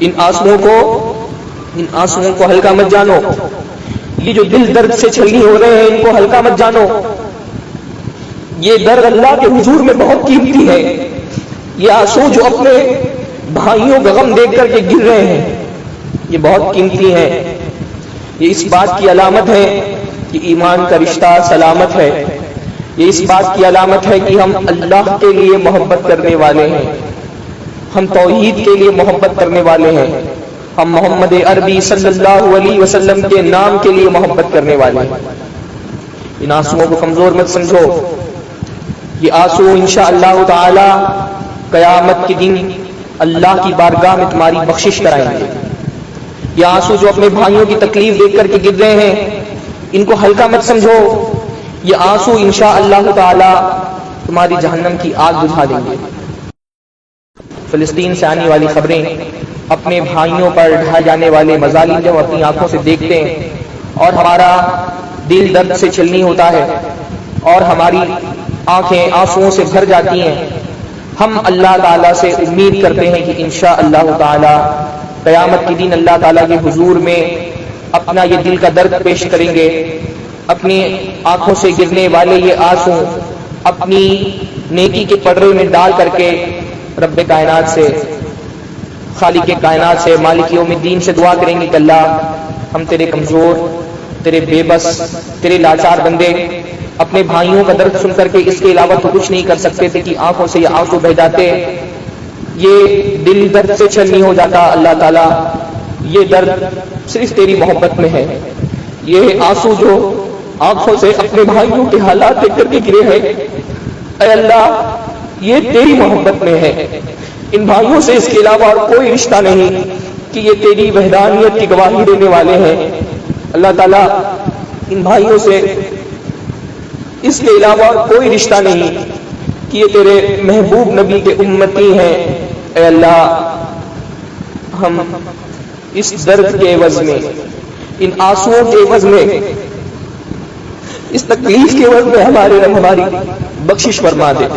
ان آنسوؤں کو ہلکا مت جانو، یہ جو دل درد سے چھلنی ہو رہے ہیں ان کو ہلکا مت جانو، یہ درد اللہ کے حضور میں بہت قیمتی ہے۔ یہ آنسو جو اپنے بھائیوں کا غم دیکھ کر کے گر رہے ہیں یہ بہت قیمتی ہیں، یہ اس بات کی علامت ہے کہ ایمان کا رشتہ سلامت ہے، یہ اس بات کی علامت ہے کہ ہم اللہ کے لیے محبت کرنے والے ہیں، ہم توحید کے لیے محبت کرنے والے ہیں، ہم محمد عربی صلی اللہ علیہ وسلم کے نام کے لیے محبت کرنے والے ہیں۔ ان آنسوؤں کو کمزور مت سمجھو، یہ آنسو انشاءاللہ تعالی قیامت کے دن اللہ کی بارگاہ میں تمہاری بخشش کرائیں گے۔ یہ آنسو جو اپنے بھائیوں کی تکلیف دیکھ کر کے گر رہے ہیں ان کو ہلکا مت سمجھو، یہ آنسو انشاءاللہ تعالی تمہاری جہنم کی آگ بجھا دیں گے۔ فلسطین سے آنے والی خبریں، اپنے بھائیوں پر ڈھائے جانے والے مظالم جب اپنی آنکھوں سے دیکھتے ہیں اور ہمارا دل درد سے چھلنی ہوتا ہے اور ہماری آنکھیں آنسوؤں سے بھر جاتی ہیں، ہم اللہ تعالیٰ سے امید کرتے ہیں کہ انشاءاللہ تعالی قیامت کے دن اللہ تعالیٰ کے حضور میں اپنا یہ دل کا درد پیش کریں گے، اپنی آنکھوں سے گرنے والے یہ آنسو اپنی نیکی کے پڑرے میں ڈال کر کے رب کائنات سے، خالق کائنات سے، مالک یوم الدین سے دعا کریں گے کہ اللہ ہم تیرے کمزور، تیرے بے بس، تیرے لاچار بندے اپنے بھائیوں کا درد سن کر کے اس کے علاوہ تو کچھ نہیں کر سکتے تھے کہ آنکھوں سے یہ آنسو بہ جاتے، یہ دل درد سے چھلنی ہو جاتا۔ اللہ تعالیٰ یہ درد صرف تیری محبت میں ہے، یہ آنسو جو آنکھوں سے اپنے بھائیوں کے حالات دیکھ کر کے گرے ہیں اے اللہ یہ تیری محبت میں ہے، ان بھائیوں سے اس کے علاوہ اور کوئی رشتہ نہیں کہ یہ تیری وحدانیت کی گواہی دینے والے ہیں۔ اللہ تعالیٰ ان بھائیوں سے اس کے علاوہ اور کوئی رشتہ نہیں کہ یہ تیرے محبوب نبی کے امتی ہیں۔ اے اللہ ہم اس درد کے عوض میں، ان آنسوؤں کے عوض میں، اس تکلیف کے عوض میں ہماری بخشش فرما دے۔